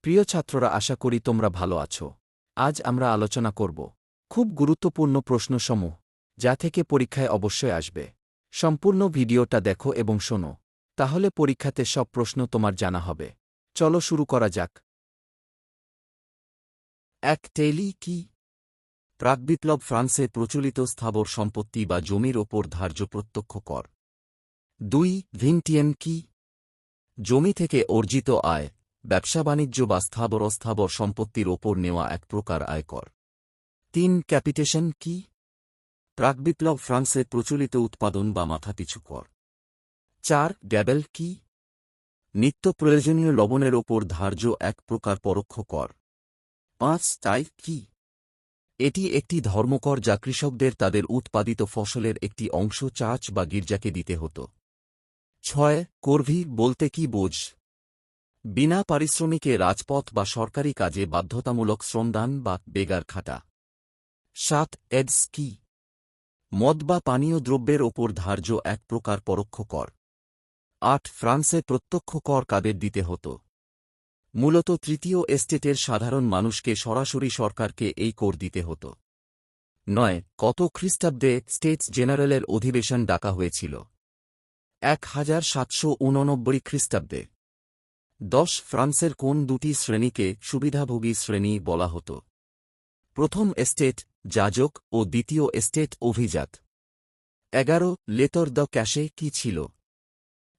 প্রিয় ছাত্ররা, আশা করি তোমরা ভালো আছো। আজ আমরা আলোচনা করব খুব গুরুত্বপূর্ণ প্রশ্নসমূহ, যা থেকে পরীক্ষায় অবশ্যই আসবে। সম্পূর্ণ ভিডিওটা দেখো এবং শোনো, তাহলে পরীক্ষাতে সব প্রশ্ন তোমার জানা হবে। চলো শুরু করা যাক। এক টেলি কি? প্রাকবিপ্লব ফ্রান্সে প্রচলিত স্থাবর সম্পত্তি বা জমির ওপর ধার্য প্রত্যক্ষ কর। 2 ভিনটিয়েন কি? জমি থেকে অর্জিত আয়, ব্যবসা বাণিজ্য বা স্থাবর সম্পত্তির ওপর নেওয়া এক প্রকার আয়কর। 3 ক্যাপিটেশন কি? প্রাকবিপ্লব ফ্রান্সে প্রচলিত উৎপাদন বা মাথাপিছু কর। 4 গ্যাবেল কি? নিত্য প্রয়োজনীয় লবণের ওপর ধার্য এক প্রকার পরোক্ষ কর। 5 টাই কি? এটি একটি ধর্মকর যা কৃষকদের তাদের উৎপাদিত ফসলের একটি অংশ চার্চ বা গির্জাকে দিতে হতো। 6 করভি বলতে কি বোঝ? বিনা পারিশ্রমিকে রাজপথ বা সরকারি কাজে বাধ্যতামূলক শ্রমদান বা বেগার খাটা। 7 এডস কি? মদ বা পানীয় দ্রব্যের ওপর ধার্য এক প্রকার পরোক্ষ কর। 8 ফ্রান্সে প্রত্যক্ষ কর কাদের দিতে হতো? মূলত তৃতীয় এস্টেটের সাধারণ মানুষকে সরাসরি সরকারকে এই কর দিতে হতো। 9 কত খ্রিস্টাব্দে স্টেটস জেনারেলের অধিবেশন ডাকা হয়েছিল? 1789 খ্রিস্টাব্দে। 10 ফ্রান্সের কোন দুটি শ্রেণীকে সুবিধাভোগী শ্রেণী বলা হতো? প্রথম এস্টেট যাজক ও দ্বিতীয় এস্টেট অভিজাত। 11 লেতর দ্য ক্যাশে কি ছিল?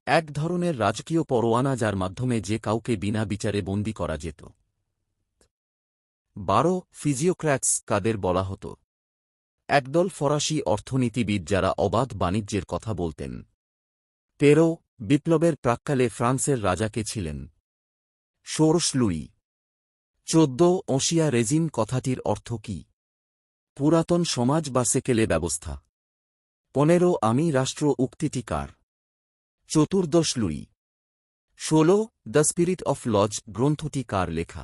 এক ধরনের রাজকীয় পরোয়ানা যার মাধ্যমে যে কাউকে বিনা বিচারে বন্দী করা যেত। 12 ফিজিওক্র্যাটস কাদের বলা হতো? একদল ফরাসি অর্থনীতিবিদ যারা অবাধ বাণিজ্যের কথা বলতেন। 13 বিপ্লবের প্রাক্কালে ফ্রান্সের রাজা কে ছিলেন? ষোড়শ লুই। 14 অঁশিয়া রেজিম কথাটির অর্থ কি? পুরাতন সমাজ বা সেকেলে ব্যবস্থা। 15 আমি রাষ্ট্র উক্তিটি কার? চতুর্দশ লুই। 16 দ্য স্পিরিট অফ লজ গ্রন্থটি কার লেখা?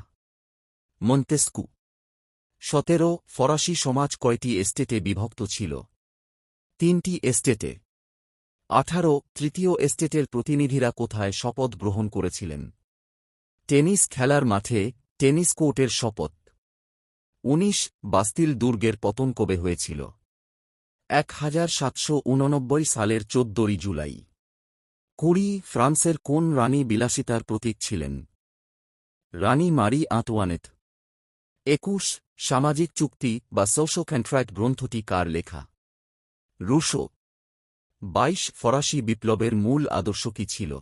মন্তেস্কু। 17 ফরাসি সমাজ কয়টি এস্টেটে বিভক্ত ছিল? 3টি এস্টেটে। 18 তৃতীয় এস্টেটের প্রতিনিধিরা কোথায় শপথ গ্রহণ করেছিলেন? টেনিস খেলার মাঠে, টেনিস কোর্টের শপথ। 19 বাস্তিল দুর্গের পতন কবে হয়েছিল? 1789 সালের 14 জুলাই। 20 ফ্রান্সের কোন রানী বিলাসিতার প্রতীক ছিলেন? রানী মারি আঁতোয়ানেত। 21 সামাজিক চুক্তি বা সোশ্যাল কন্ট্রাক্ট গ্রন্থটি কার লেখা? রুশো। 22 ফরাসি বিপ্লবের মূল আদর্শ কি ছিল?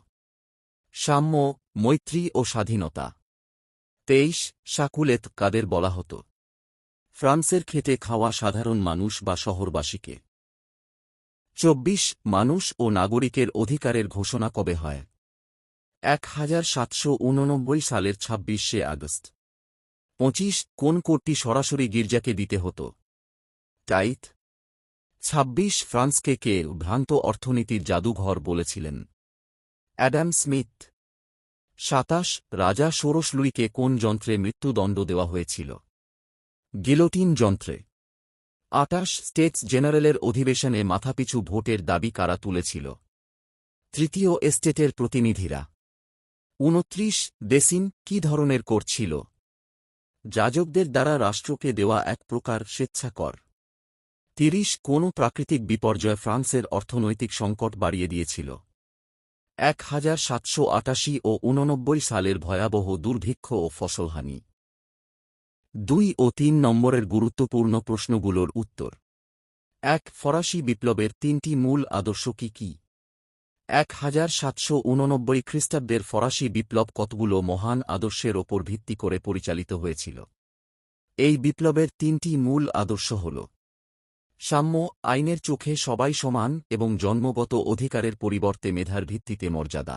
সাম্য, মৈত্রী ও স্বাধীনতা। 23 শাকুলেত কাদের বলা হতো? ফ্রান্সের খেটে খাওয়া সাধারণ মানুষ বা শহরবাসীকে। 24 মানুষ ও নাগরিকের অধিকারের ঘোষণা কবে হয়? 1789 সালের 26শে আগস্ট। 25 কোন করটি সরাসরি গির্জাকে দিতে হতো? টাইথ। 26 ফ্রান্সকে কে ভ্রান্ত অর্থনীতির জাদুঘর বলেছিলেন? Adam Smith. 27 রাজা ষোড়শ লুইকে কোন যন্ত্রে মৃত্যুদণ্ড দেওয়া হয়েছিল? গিলোটিন যন্ত্রে। 28 স্টেটস জেনারেলের অধিবেশনে মাথাপিছু ভোটের দাবি কারা তুলেছিল? তৃতীয় এস্টেটের প্রতিনিধিরা। 29 ডেসিন কি ধরনের কর ছিল? যাজকদের দ্বারা রাষ্ট্রকে দেওয়া এক প্রকার স্বেচ্ছাকর। 30 কোন প্রাকৃতিক বিপর্যয় ফ্রান্সের অর্থনৈতিক সংকট বাড়িয়ে দিয়েছিল? 1788 ও 89 সালের ভয়াবহ দুর্ভিক্ষ ও ফসলহানি। 2 ও 3 নম্বরের গুরুত্বপূর্ণ প্রশ্নগুলোর উত্তর। 1 ফরাসি বিপ্লবের 3টি মূল আদর্শ কি কি? 1789 খ্রিস্টাব্দের ফরাসি বিপ্লব কতগুলো মহান আদর্শের ওপর ভিত্তি করে পরিচালিত হয়েছিল? এই বিপ্লবের 3টি মূল আদর্শ হল: সাম্য, আইনের চোখে সবাই সমান এবং জন্মগত অধিকারের পরিবর্তে মেধার ভিত্তিতে মর্যাদা।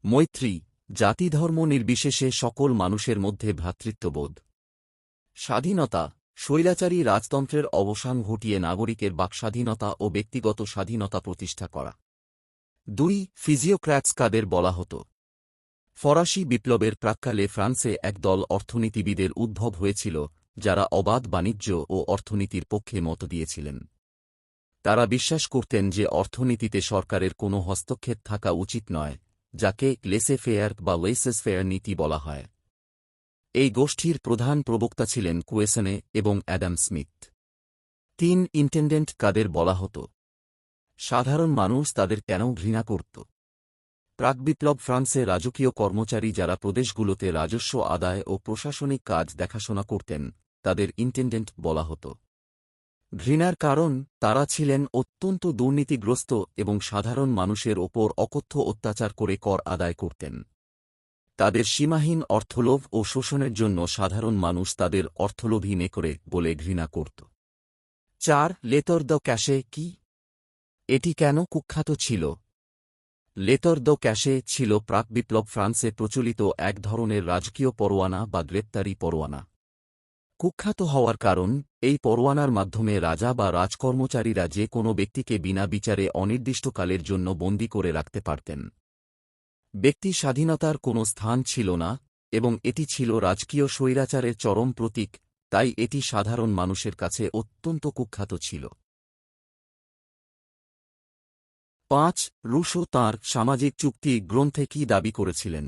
মৈত্রী, জাতিধর্ম নির্বিশেষে সকল মানুষের মধ্যে ভ্রাতৃত্ববোধ। স্বাধীনতা, স্বৈরাচারী রাজতন্ত্রের অবসান ঘটিয়ে নাগরিকের বাকস্বাধীনতা ও ব্যক্তিগত স্বাধীনতা প্রতিষ্ঠা করা। 2 ফিজিওক্র্যাটস কাদের বলা হতো? ফরাসি বিপ্লবের প্রাক্কালে ফ্রান্সে একদল অর্থনীতিবিদের উদ্ভব হয়েছিল যারা অবাধ বাণিজ্য ও অর্থনীতির পক্ষে মত দিয়েছিলেন। তারা বিশ্বাস করতেন যে অর্থনীতিতে সরকারের কোনো হস্তক্ষেপ থাকা উচিত নয়, যাকে লেসে ফেয়ার বা লেসেস ফেয়ার নীতি বলা হয়। এই গোষ্ঠীর প্রধান প্রবক্তা ছিলেন কুয়েসনে এবং অ্যাডাম স্মিথ। 3 ইন্টেন্ডেন্ট কাদের বলা হতো? সাধারণ মানুষ তাদের কেন ঘৃণা করত? প্রাকবিপ্লব ফ্রান্সে রাজকীয় কর্মচারী যারা প্রদেশগুলোতে রাজস্ব আদায় ও প্রশাসনিক কাজ দেখাশোনা করতেন তাদের ইন্টেন্ডেন্ট বলা হতো। ঘৃণার কারণ, তারা ছিলেন অত্যন্ত দুর্নীতিগ্রস্ত এবং সাধারণ মানুষের ওপর অকথ্য অত্যাচার করে কর আদায় করতেন। তাদের সীমাহীন অর্থলোভ ও শোষণের জন্য সাধারণ মানুষ তাদের অর্থলোভী নেকড়ে বলে ঘৃণা করত। 4 লেতর দ্য ক্যাশে কি? এটি কেন কুখ্যাত ছিল? লেতর দ্য ক্যাশে ছিল প্রাকবিপ্লব ফ্রান্সে প্রচলিত এক ধরনের রাজকীয় পরোয়ানা বা গ্রেপ্তারি পরোয়ানা। কুখ্যাত হওয়ার কারণ, এই পরোয়ানার মাধ্যমে রাজা বা রাজকর্মচারীরা যে কোনো ব্যক্তিকে বিনা বিচারে অনির্দিষ্টকালের জন্য বন্দী করে রাখতে পারতেন। ব্যক্তি স্বাধীনতার কোনো স্থান ছিল না এবং এটি ছিল রাজকীয় স্বৈরাচারের চরম প্রতীক, তাই এটি সাধারণ মানুষের কাছে অত্যন্ত কুখ্যাত ছিল। 5 রুশো তাঁর সামাজিক চুক্তি গ্রন্থে কি দাবি করেছিলেন?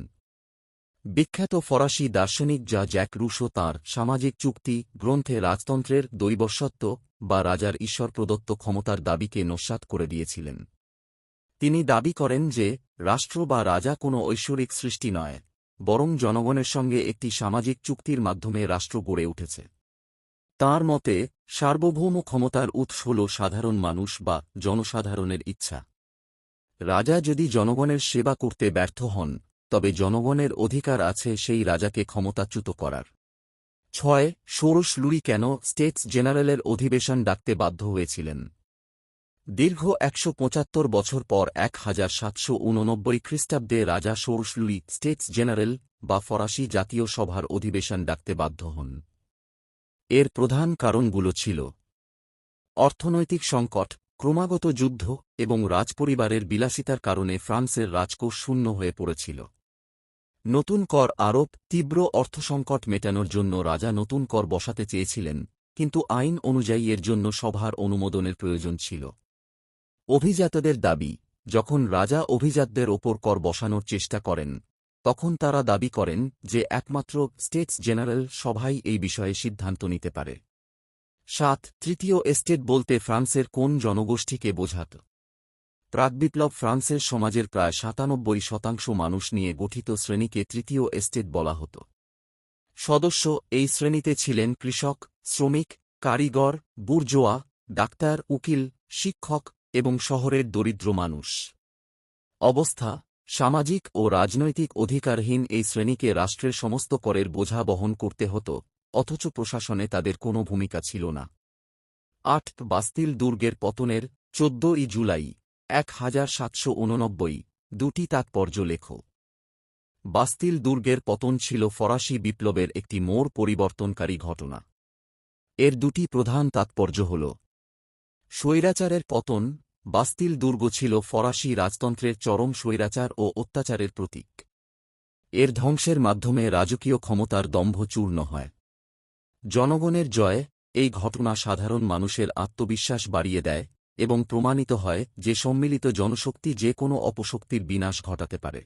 বিখ্যাত ফরাসি দার্শনিক জ্যাক রুশো তাঁর সামাজিক চুক্তি গ্রন্থে রাজতন্ত্রের দৈবস্বত্ব বা রাজার ঈশ্বর প্রদত্ত ক্ষমতার দাবিকে নস্যাৎ করে দিয়েছিলেন। তিনি দাবি করেন যে রাষ্ট্র বা রাজা কোনো ঐশ্বরিক সৃষ্টি নয়, বরং জনগণের সঙ্গে একটি সামাজিক চুক্তির মাধ্যমে রাষ্ট্র গড়ে উঠেছে। তাঁর মতে সার্বভৌম ক্ষমতার উৎস হল সাধারণ মানুষ বা জনসাধারণের ইচ্ছা। রাজা যদি জনগণের সেবা করতে ব্যর্থ হন, তবে জনগণের অধিকার আছে সেই রাজাকে ক্ষমতাচ্যুত করার। 6 ষোড়শ লুই কেন স্টেটস জেনারেলের অধিবেশন ডাকতে বাধ্য হয়েছিলেন? দীর্ঘ 175 বছর পর 1789 খ্রিস্টাব্দে রাজা ষোড়শ লুই স্টেটস জেনারেল বা ফরাসি জাতীয় সভার অধিবেশন ডাকতে বাধ্য হন। এর প্রধান কারণগুলো ছিল অর্থনৈতিক সংকট, ক্রমাগত যুদ্ধ এবং রাজপরিবারের বিলাসিতার কারণে ফ্রান্সের রাজকোষ শূন্য হয়ে পড়েছিল। নতুন কর আরোপ, তীব্র অর্থসংকট মেটানোর জন্য রাজা নতুন কর বসাতে চেয়েছিলেন, কিন্তু আইন অনুযায়ী এর জন্য সভার অনুমোদনের প্রয়োজন ছিল। অভিজাতদের দাবি, যখন রাজা অভিজাতদের ওপর কর বসানোর চেষ্টা করেন, তখন তারা দাবি করেন যে একমাত্র স্টেটস জেনারেল সভাই এই বিষয়ে সিদ্ধান্ত নিতে পারে। 7 তৃতীয় এস্টেট বলতে ফ্রান্সের কোন জনগোষ্ঠীকে বোঝাত? প্রাকবিপ্লব ফ্রান্সের সমাজের প্রায় 97% মানুষ নিয়ে গঠিত শ্রেণীকে তৃতীয় এস্টেট বলা হতো। সদস্য এই শ্রেণীতে ছিলেন কৃষক, শ্রমিক, কারিগর, বুর্জোয়া, ডাক্তার, উকিল, শিক্ষক এবং শহরের দরিদ্র মানুষ। অবস্থা, সামাজিক ও রাজনৈতিক অধিকারহীন এই শ্রেণীকে রাষ্ট্রের সমস্ত করের বোঝা বহন করতে হতো, অথচ প্রশাসনে তাদের কোনো ভূমিকা ছিল না। 8 বাস্তিল দুর্গের পতনের 14 জুলাই 1789 দুটি তাৎপর্য লেখো। বাস্তিল দুর্গের পতন ছিল ফরাসি বিপ্লবের একটি মোড় পরিবর্তনকারী ঘটনা। এর দুটি প্রধান তাৎপর্য হল স্বৈরাচারের পতন। বাস্তিল দুর্গ ছিল ফরাসি রাজতন্ত্রের চরম স্বৈরাচার ও অত্যাচারের প্রতীক। এর ধ্বংসের মাধ্যমে রাজকীয় ক্ষমতার দম্ভ চূর্ণ হয়। জনগণের জয়, এই ঘটনা সাধারণ মানুষের আত্মবিশ্বাস বাড়িয়ে দেয় এবং প্রমাণিত হয় যে সম্মিলিত জনশক্তি যে কোনো অপশক্তির বিনাশ ঘটাতে পারে।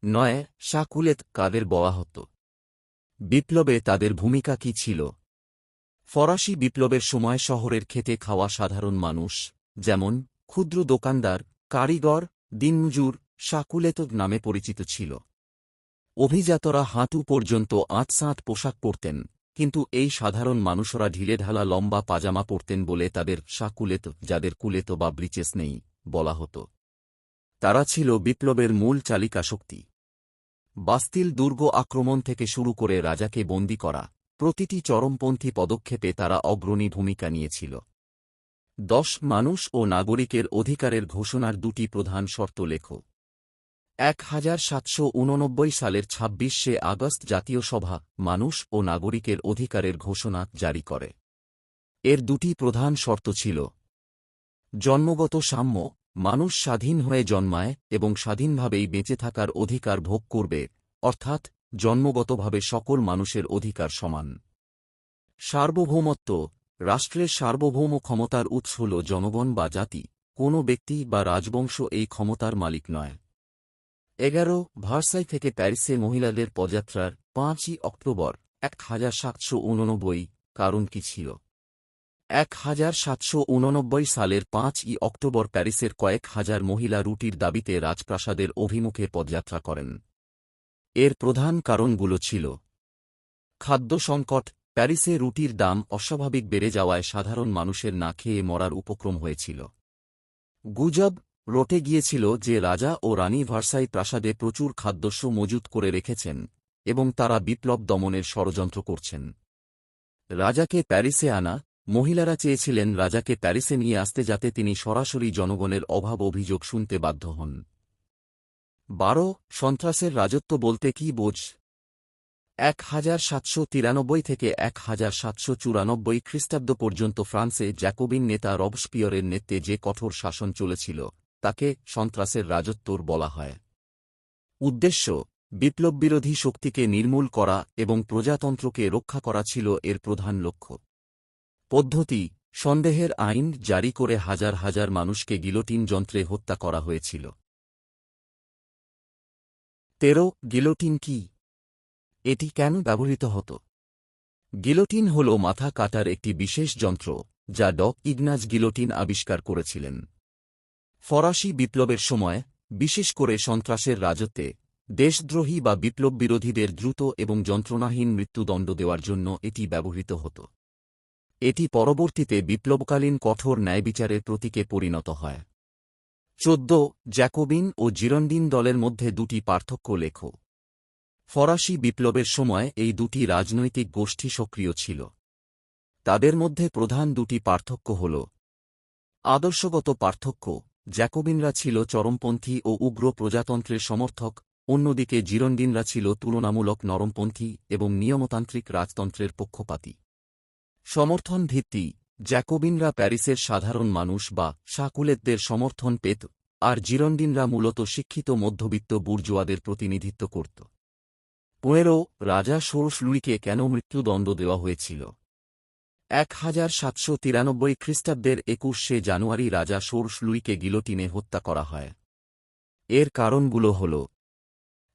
9 শাকুলেত কাদের বলা হতো? বিপ্লবে তাদের ভূমিকা কি ছিল? ফরাসি বিপ্লবের সময় শহরের খেটে খাওয়া সাধারণ মানুষ, যেমন ক্ষুদ্র দোকানদার, কারিগর, দিনমজুর, শাকুলেত নামে পরিচিত ছিল। অভিজাতরা হাঁটু পর্যন্ত আঁটসাঁট পোশাক পরতেন, কিন্তু এই সাধারণ মানুষরা ঢিলেঢালা লম্বা পাজামা পরতেন বলে তাদের শাকুলেত, যাদের কুলেত বা ব্রিচেস নেই, বলা হতো। তারা ছিল বিপ্লবের মূল চালিকা শক্তি। বাস্তিল দুর্গ আক্রমণ থেকে শুরু করে রাজাকে বন্দী করা, প্রতিটি চরমপন্থী পদক্ষেপে তারা অগ্রণী ভূমিকা নিয়েছিল। 10 মানুষ ও নাগরিকের অধিকারের ঘোষণার দুটি প্রধান শর্ত লেখো। 1789 সালের 26শে আগস্ট জাতীয় সভা মানুষ ও নাগরিকের অধিকারের ঘোষণা জারি করে। এর দুটি প্রধান শর্ত ছিল জন্মগত সাম্য, মানুষ স্বাধীন হয়ে জন্মায় এবং স্বাধীনভাবেই বেঁচে থাকার অধিকার ভোগ করবে, অর্থাৎ জন্মগতভাবে সকল মানুষের অধিকার সমান। সার্বভৌমত্ব, রাষ্ট্রের সার্বভৌম ক্ষমতার উৎস হল জনগণ বা জাতি, কোনো ব্যক্তি বা রাজবংশ এই ক্ষমতার মালিক নয়। 11 ভার্সাই থেকে প্যারিসে মহিলাদের পদযাত্রার 5ই অক্টোবর 1789 কারণ কি ছিল? 1789 সালের 5ই অক্টোবর প্যারিসের কয়েক হাজার মহিলা রুটির দাবিতে রাজপ্রাসাদের অভিমুখে পদযাত্রা করেন। এর প্রধান কারণগুলো ছিল: খাদ্য সংকট, প্যারিসে রুটির দাম অস্বাভাবিক বেড়ে যাওয়ায় সাধারণ মানুষের না খেয়ে মরার উপক্রম হয়েছিল। গুজব রটে গিয়েছিল যে রাজা ও রানী ভার্সাই প্রাসাদে প্রচুর খাদ্যশস্য মজুত করে রেখেছেন এবং তারা বিপ্লব দমনের ষড়যন্ত্র করছেন। রাজাকে প্যারিসে আনা, মহিলারা চেয়েছিলেন রাজাকে প্যারিসে নিয়ে আসতে যাতে তিনি সরাসরি জনগণের অভাব অভিযোগ শুনতে বাধ্য হন। 12 সন্ত্রাসের রাজত্ব বলতে কি বোঝ? 1793 থেকে 1794 খ্রিস্টাব্দ পর্যন্ত ফ্রান্সে জ্যাকোবিন নেতা রবস্পিয়রের নেতৃত্বে যে কঠোর শাসন চলেছিল তাকে সন্ত্রাসের রাজত্বর বলা হয়। উদ্দেশ্য বিপ্লববিরোধী শক্তিকে নির্মূল করা এবং প্রজাতন্ত্রকে রক্ষা করা ছিল এর প্রধান লক্ষ্য। পদ্ধতি সন্দেহের আইন জারি করে হাজার হাজার মানুষকে গিলোটিন যন্ত্রে হত্যা করা হয়েছিল। 13 গিলোটিন কি? এটি কেন ব্যবহৃত হতো? গিলোটিন হল মাথা কাটার একটি বিশেষ যন্ত্র যা ড ইগনাজ গিলোটিন আবিষ্কার করেছিলেন। ফরাসি বিপ্লবের সময়, বিশেষ করে সন্ত্রাসের রাজত্বে, দেশদ্রোহী বা বিপ্লব বিরোধীদের দ্রুত এবং যন্ত্রণাহীন মৃত্যুদণ্ড দেওয়ার জন্য এটি ব্যবহৃত হতো। এটি পরবর্তীতে বিপ্লবকালীন কঠোর ন্যায়বিচারের প্রতীকে পরিণত হয়। 14 জ্যাকোবিন ও জিরন্ডিন দলের মধ্যে দুটি পার্থক্য লেখো। ফরাসি বিপ্লবের সময় এই দুটি রাজনৈতিক গোষ্ঠী সক্রিয় ছিল। তাদের মধ্যে প্রধান দুটি পার্থক্য হল: আদর্শগত পার্থক্য, জ্যাকোবিনরা ছিল চরমপন্থী ও উগ্র প্রজাতন্ত্রের সমর্থক, অন্যদিকে জিরন্ডিনরা ছিল তুলনামূলক নরমপন্থী এবং নিয়মতান্ত্রিক রাজতন্ত্রের পক্ষপাতী। সমর্থন ভিত্তি, জ্যাকোবিনরা প্যারিসের সাধারণ মানুষ বা শাকুলেতদের সমর্থন পেত, আর জিরন্ডিনরা মূলত শিক্ষিত মধ্যবিত্ত বুর্জোয়াদের প্রতিনিধিত্ব করত। 15 রাজা ষোড়শ লুইকে কেন মৃত্যুদণ্ড দেওয়া হয়েছিল? 1793 খ্রিস্টাব্দের 21 জানুয়ারি রাজা ষোড়শ লুইকে গিলোটিনে হত্যা করা হয়। এর কারণগুলো হল: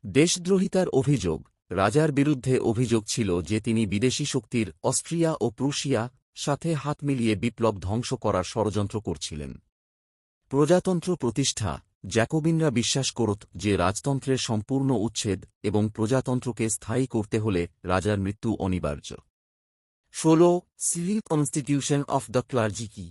দেশদ্রোহিতার অভিযোগ, রাজার বিরুদ্ধে অভিযোগ ছিল যে তিনি বিদেশি শক্তির অস্ট্রিয়া ও প্রুশিয়া সাথে হাত মিলিয়ে বিপ্লব ধ্বংস করার ষড়যন্ত্র করছিলেন। প্রজাতন্ত্র প্রতিষ্ঠা, জ্যাকোবিনরা বিশ্বাস করত যে রাজতন্ত্রের সম্পূর্ণ উচ্ছেদ এবং প্রজাতন্ত্রকে স্থায়ী করতে হলে রাজার মৃত্যু অনিবার্য। 16 civil constitution of the clergy কি?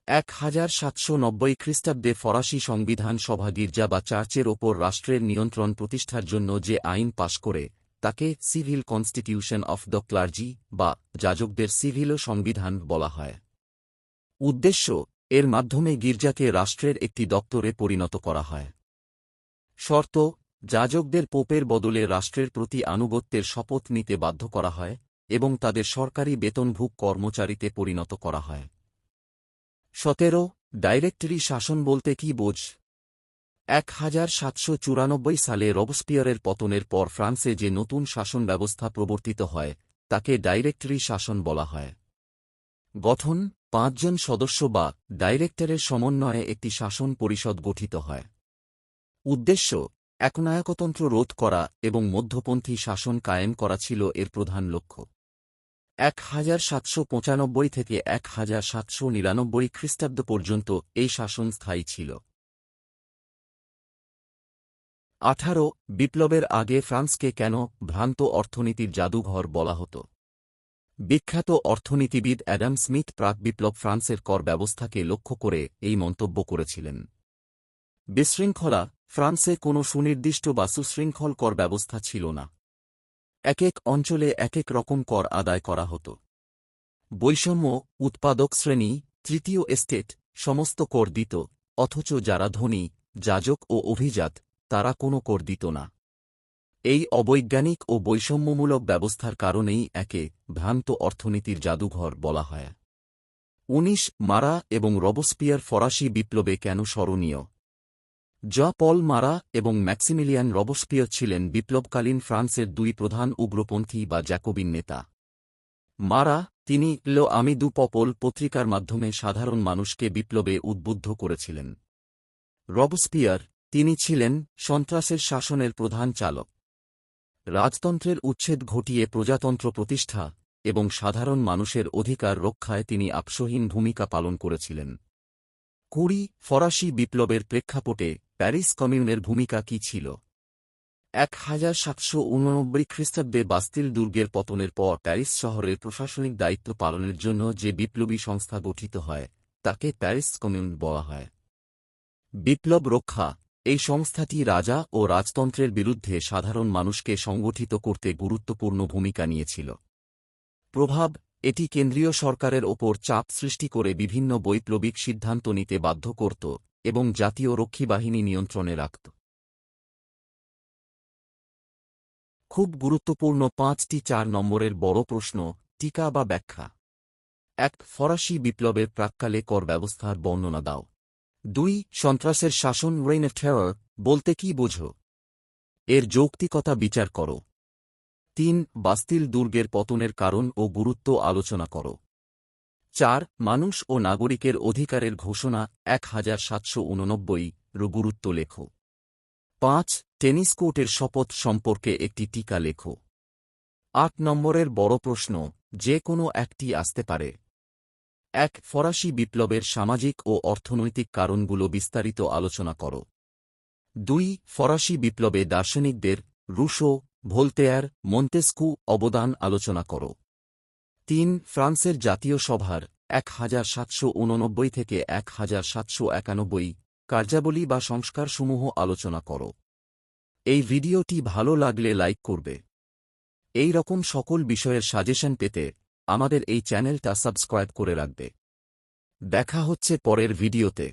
1790 খ্রিস্টাব্দে ফরাসি সংবিধান সভা গির্জা বা চার্চের ওপর রাষ্ট্রের নিয়ন্ত্রণ প্রতিষ্ঠার জন্য যে আইন পাশ করে তাকে civil constitution of the clergy বা যাজকদের সিভিল সংবিধান বলা হয়। উদ্দেশ্য এর মাধ্যমে গির্জাকে রাষ্ট্রের একটি দপ্তরে পরিণত করা হয়। শর্ত যাজকদের পোপের বদলে রাষ্ট্রের প্রতি আনুগত্যের শপথ নিতে বাধ্য করা হয় এবং তাদের সরকারি বেতনভুক কর্মচারীতে পরিণত করা হয়। 17 ডাইরেক্টরি শাসন বলতে কি বোঝ? 1794 সালে রবস্পিয়রের পতনের পর ফ্রান্সে যে নতুন শাসন ব্যবস্থা প্রবর্তিত হয় তাকে ডাইরেক্টরি শাসন বলা হয়। গঠন 5 জন সদস্য বা ডাইরেক্টরের সমন্বয়ে একটি শাসন পরিষদ গঠিত হয়। উদ্দেশ্য একনায়কতন্ত্র রোধ করা এবং মধ্যপন্থী শাসন কায়েম করা ছিল এর প্রধান লক্ষ্য। 1795 থেকে 1799 খ্রিস্টাব্দ পর্যন্ত এই শাসন স্থায়ী ছিল। 18 বিপ্লবের আগে ফ্রান্সকে কেন ভ্রান্ত অর্থনীতির জাদুঘর বলা হতো? বিখ্যাত অর্থনীতিবিদ অ্যাডাম স্মিথ প্রাক-বিপ্লব ফ্রান্সের কর ব্যবস্থাকে লক্ষ্য করে এই মন্তব্য করেছিলেন। বিশৃঙ্খলা, ফ্রান্সে কোনো সুনির্দিষ্ট বা সুশৃঙ্খল কর ব্যবস্থা ছিল না। এক এক অঞ্চলে এক এক রকম কর আদায় করা হতো। বৈষম্য, উৎপাদক শ্রেণী, তৃতীয় এস্টেট সমস্ত কর দিত, অথচ যারা ধনী, যাজক ও অভিজাত তারা কোনো কর দিত না। এই অবৈজ্ঞানিক ও বৈষম্যমূলক ব্যবস্থার কারণেই একে ভ্রান্ত অর্থনীতির জাদুঘর বলা হয়। 19 মারা এবং রবস্পিয়ার ফরাসি বিপ্লবে কেন স্মরণীয়? জঁ পল মারা এবং ম্যাক্সিমিলিয়ান রবস্পিয়র ছিলেন বিপ্লবকালীন ফ্রান্সের দুই প্রধান উগ্রপন্থী বা জ্যাকোবিন নেতা। মারা, তিনি লো আমি দু পপল পত্রিকার মাধ্যমে সাধারণ মানুষকে বিপ্লবে উদ্বুদ্ধ করেছিলেন। রবস্পিয়ার, তিনি ছিলেন সন্ত্রাসের শাসনের প্রধান চালক। রাজতন্ত্রের উচ্ছেদ ঘটিয়ে প্রজাতন্ত্র প্রতিষ্ঠা এবং সাধারণ মানুষের অধিকার রক্ষায় তিনি আপসহীন ভূমিকা পালন করেছিলেন। 20 ফরাসি বিপ্লবের প্রেক্ষাপটে প্যারিস কমিউনের ভূমিকা কী ছিল? 1789 খ্রিস্টাব্দে বাস্তিল দুর্গের পতনের পর প্যারিস শহরের প্রশাসনিক দায়িত্ব পালনের জন্য যে বিপ্লবী সংস্থা গঠিত হয় তাকে প্যারিস কমিউন বলা হয়। বিপ্লব রক্ষা এই সংস্থাটি রাজা ও রাজতন্ত্রের বিরুদ্ধে সাধারণ মানুষকে সংগঠিত করতে গুরুত্বপূর্ণ ভূমিকা নিয়েছিল। প্রভাব এটি কেন্দ্রীয় সরকারের ওপর চাপ সৃষ্টি করে বিভিন্ন বৈপ্লবিক সিদ্ধান্ত নিতে বাধ্য করত এবং জাতীয় রক্ষী বাহিনী নিয়ন্ত্রণে রাখত। খুব গুরুত্বপূর্ণ 5টি 4 নম্বরের বড় প্রশ্ন, টিকা বা ব্যাখ্যা। 1 ফরাসি বিপ্লবের প্রাক্কালে কর ব্যবস্থার বর্ণনা দাও। 2 সন্ত্রাসের শাসন রেইন অফ টেরর বলতে কি বোঝো? এর যৌক্তিকতা বিচার করো। 3 বাস্তিল দুর্গের পতনের কারণ ও গুরুত্ব আলোচনা করো। 4 মানুষ ও নাগরিকের অধিকারের ঘোষণা 1789 গুরুত্ব লেখো। 5 টেনিস কোর্টের শপথ সম্পর্কে একটি টিকা লেখো। 8 নম্বরের বড় প্রশ্ন, যে কোনো একটি আসতে পারে। 1 ফরাসি বিপ্লবের সামাজিক ও অর্থনৈতিক কারণগুলো বিস্তারিত আলোচনা করো। 2 ফরাসি বিপ্লবে দার্শনিকদের রুশো, ভোল্তেয়ার, মন্তেস্কু অবদান আলোচনা করো। 3 ফ্রান্সের জাতীয় সভার 1789 থেকে 1791 কার্যাবলী বা সংস্কারসমূহ আলোচনা করো। এই ভিডিওটি ভালো লাগলে লাইক করবে। এই রকম সকল বিষয়ের সাজেশন পেতে আমাদের এই চ্যানেলটা সাবস্ক্রাইব করে রাখবে। দেখা হচ্ছে পরের ভিডিওতে।